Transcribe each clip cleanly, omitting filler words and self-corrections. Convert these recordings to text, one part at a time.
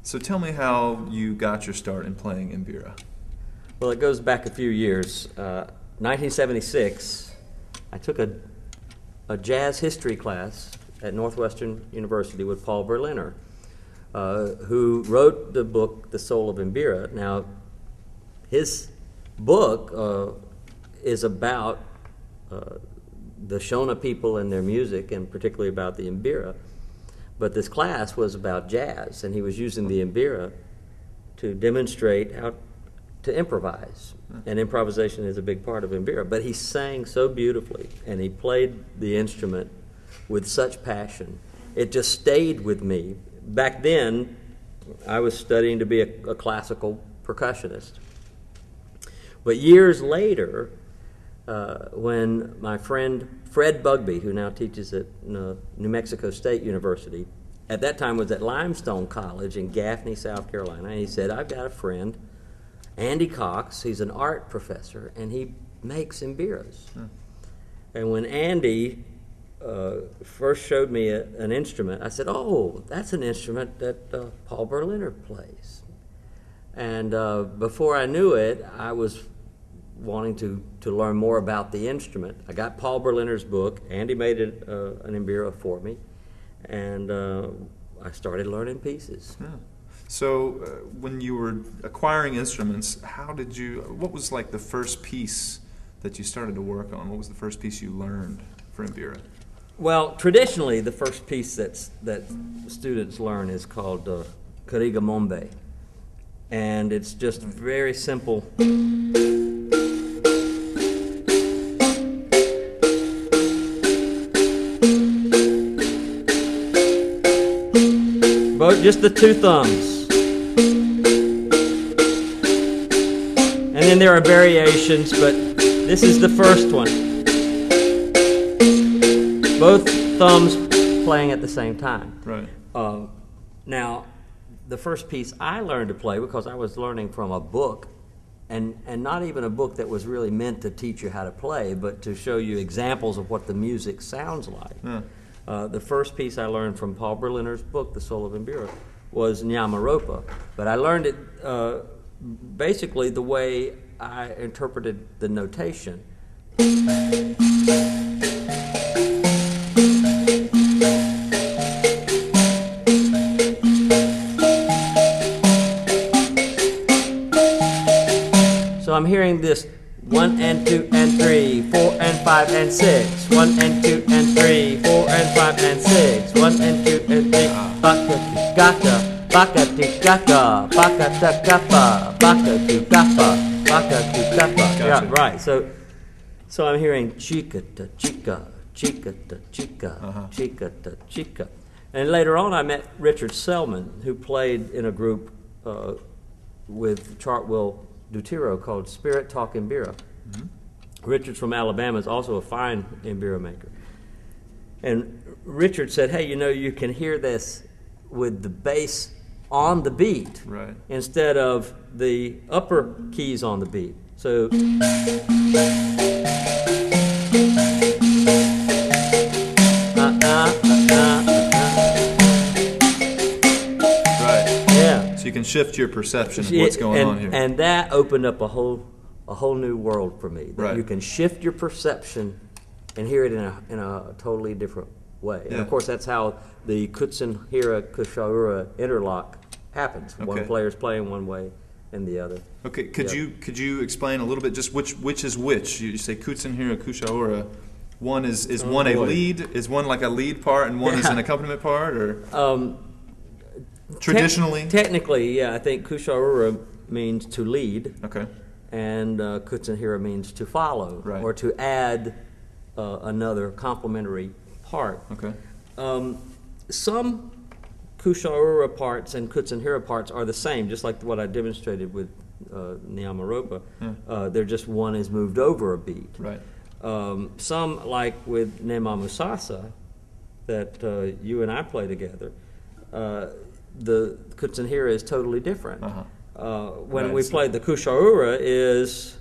So tell me how you got your start in playing mbira. Well, it goes back a few years. 1976, I took a jazz history class at Northwestern University with Paul Berliner, who wrote the book The Soul of Mbira. Now, his book is about the Shona people and their music, and particularly about the mbira. But this class was about jazz, and he was using the mbira to demonstrate how to improvise. And improvisation is a big part of mbira. But he sang so beautifully, and he played the instrument with such passion. It just stayed with me. Back then, I was studying to be a classical percussionist. But years later, when my friend Fred Bugby, who now teaches at New Mexico State University, at that time was at Limestone College in Gaffney, South Carolina, and he said, I've got a friend, Andy Cox, he's an art professor, and he makes mbiras. And when Andy first showed me an instrument, I said, oh, that's an instrument that Paul Berliner plays. And before I knew it, I was wanting to learn more about the instrument. I got Paul Berliner's book. Andy made an mbira for me, and I started learning pieces. Yeah. So when you were acquiring instruments, what was like the first piece that you started to work on? What was the first piece you learned for mbira? Well, traditionally, the first piece that students learn is called Kariga Mombe, and it's just very simple. Just the two thumbs. And then there are variations, but this is the first one. Both thumbs playing at the same time. Right. Now, the first piece I learned to play, because I was learning from a book, and not even a book that was really meant to teach you how to play, but to show you examples of what the music sounds like. Yeah. The first piece I learned from Paul Berliner's book, The Soul of Mbira, was Nyamaropa. But I learned it basically the way I interpreted the notation. So I'm hearing this 1 and 2 and 3, 4 and 5 and 6, 1 and 2 and 3, 4 and 5 and 6, 1 and 2 and 3, baka-tu-gaka, baka-tu-gaka, baka-ta-kappa, baka-tu-kappa, baka-tu-kappa. Gotcha. Yeah, right. So I'm hearing chica-ta-chica, chica-ta-chica, chica-ta-chica. And later on I met Richard Selman, who played in a group with Chartwell Dutiro called Spirit Talk Mbira. Richard's from Alabama, is also a fine mbira maker. And Richard said, hey, you can hear this with the bass on the beat, right, instead of the upper keys on the beat. So you can shift your perception of what's going on here. And that opened up a whole new world for me. That right. You can shift your perception and hear it in a totally different way. Yeah. And of course, that's how the Kutsin Hira Kushaura interlock happens. Okay. One player's playing one way and the other. Okay, could you explain a little bit just which is which? You say Kutsin Hira Kushaura. One is one a lead? Is one like a lead part and one is an accompaniment part, or? Traditionally? Technically, yeah. I think Kushaura means to lead. Okay. And Kutsin Hira means to follow, right, or to add another complementary part. Okay. Some Kushaura parts and Kutsin Hira parts are the same, just like what I demonstrated with Nyamaropa. Yeah. They're just one is moved over a beat. Right. Some, like with Nema Musasa, that you and I play together, the Kutsin Hira is totally different. When right, we play the Kushaura is...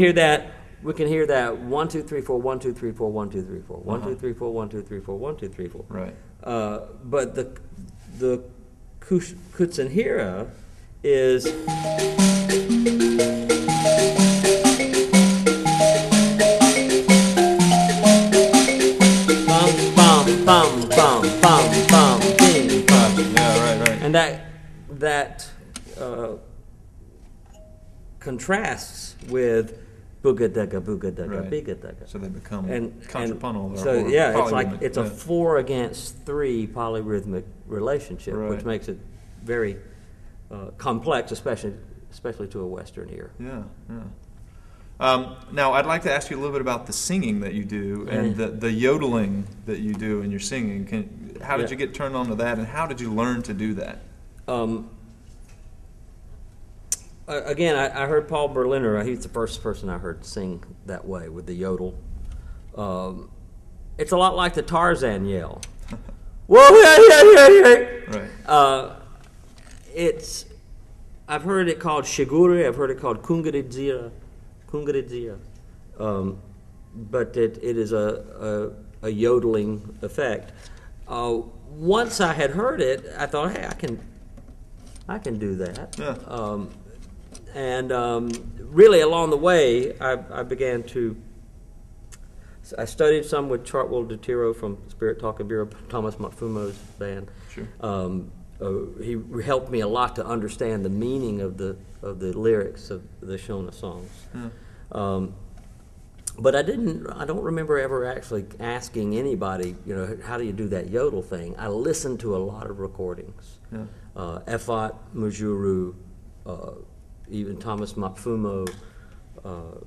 hear that. We can hear that 1 2 3 4 1 2 3 4 1 2 3 4 1 2 3 4 1 2 3 4 1 2 3 4. Right. But the Kutsenhira is bum bum bum bum bum ding bum. Yeah, right. And that contrasts with booga dugga Right. biga dugga. So they become And contrapuntal. so yeah, it's a yeah. 4 against 3 polyrhythmic relationship, Right. which makes it very complex, especially to a Western ear. Yeah. Now, I'd like to ask you a little bit about the singing that you do and the yodeling that you do in your singing. How did you get turned on to that, and how did you learn to do that? Again, I heard Paul Berliner. He's the first person I heard sing that way with the yodel. It's a lot like the Tarzan yell. Whoa, yeah. Right. I've heard it called shiguri. I've heard it called kungaridzira, but it is a yodeling effect. Once I had heard it, I thought, hey, I can do that. Yeah. And really, along the way, I began to. I studied some with Chartwell DeTiro from Spirit Talking Bureau, Thomas Matfumo's band. Sure. He helped me a lot to understand the meaning of the lyrics of the Shona songs. Yeah. But I don't remember ever actually asking anybody, how do you do that yodel thing? I listened to a lot of recordings. Yeah. Efat Mujuru, even Thomas Matfumo,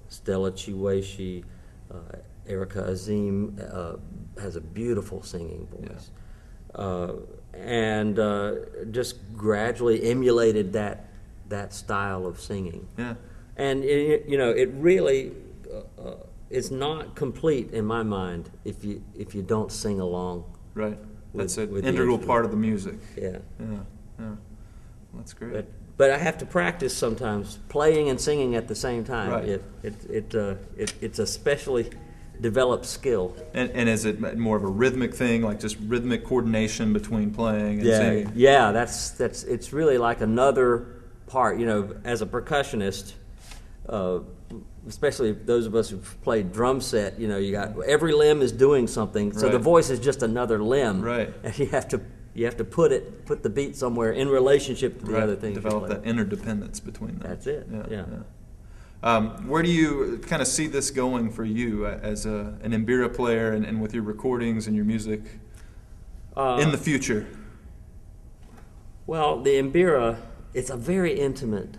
Stella Chiweshi, Erica Azim has a beautiful singing voice. Yeah. And just gradually emulated that style of singing. Yeah. And it really is not complete in my mind if you don't sing along. Right. That's an with integral part of the music. Yeah. Yeah. That's great. But I have to practice sometimes playing and singing at the same time. Right. It's a specially developed skill. And is it more of a rhythmic thing, like just rhythmic coordination between playing and singing? Yeah, that's it's really like another part. As a percussionist, especially those of us who've played drum set, you got every limb is doing something, so Right. the voice is just another limb. Right. And you have to put the beat somewhere in relationship to the Right. other things. Develop that interdependence between them. That's it. Yeah. Where do you kind of see this going for you as an mbira player and with your recordings and your music in the future? Well, the mbira, it's a very intimate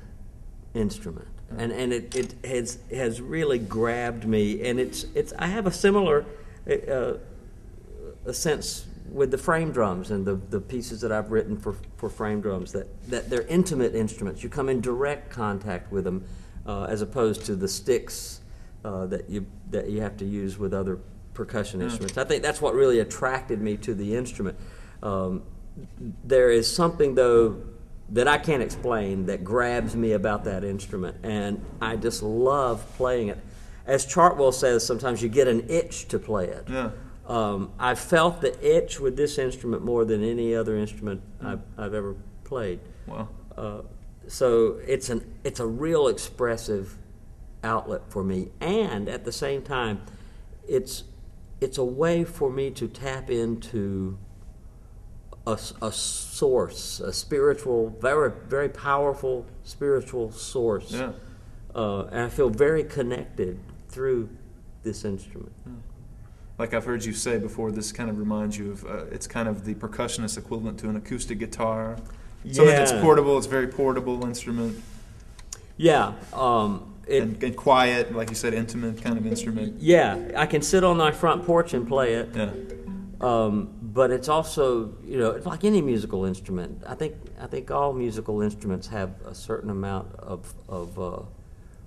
instrument, and it has really grabbed me, and it's I have a similar a sense with the frame drums and the pieces that I've written for frame drums that they're intimate instruments. You come in direct contact with them. As opposed to the sticks that you have to use with other percussion instruments. I think that's what really attracted me to the instrument. There is something, though, that I can't explain that grabs me about that instrument, and I just love playing it. As Chartwell says, sometimes you get an itch to play it. Yeah. I felt the itch with this instrument more than any other instrument I've ever played. Wow. So it's a real expressive outlet for me, and at the same time, it's a way for me to tap into a source, a spiritual, very very powerful spiritual source. Yeah. And I feel very connected through this instrument. Yeah. Like I've heard you say before, this kind of reminds you of it's kind of the percussionist equivalent to an acoustic guitar. Something that's portable. It's a very portable instrument. Yeah. And quiet, like you said, intimate kind of instrument. Yeah, I can sit on my front porch and play it. Yeah. But it's also, it's like any musical instrument. I think all musical instruments have a certain amount of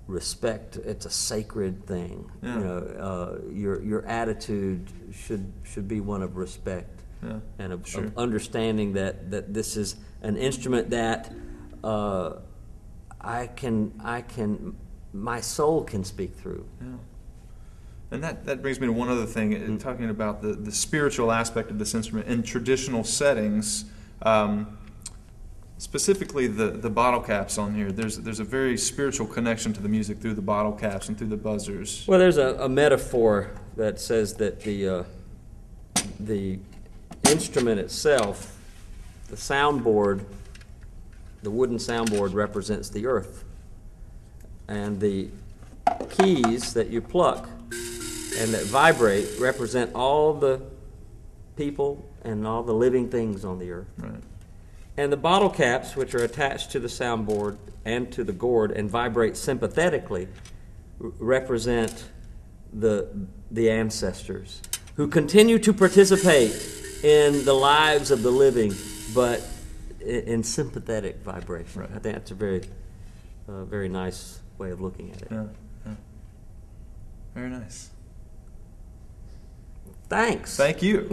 respect. It's a sacred thing. Yeah. Your attitude should be one of respect. Yeah. And of Sure. understanding that this is an instrument that I can my soul can speak through. Yeah. And that brings me to one other thing, talking about the spiritual aspect of this instrument in traditional settings. Specifically, the bottle caps on here. There's a very spiritual connection to the music through the bottle caps and through the buzzers. Well, there's a metaphor that says that the instrument itself, the soundboard, the wooden soundboard represents the earth, and the keys that you pluck and that vibrate represent all the people and all the living things on the earth. Right. And the bottle caps, which are attached to the soundboard and to the gourd and vibrate sympathetically, represent the ancestors who continue to participate in the lives of the living, but in sympathetic vibration. Right. I think that's a very nice way of looking at it. Yeah. Very nice. Thanks. Thank you.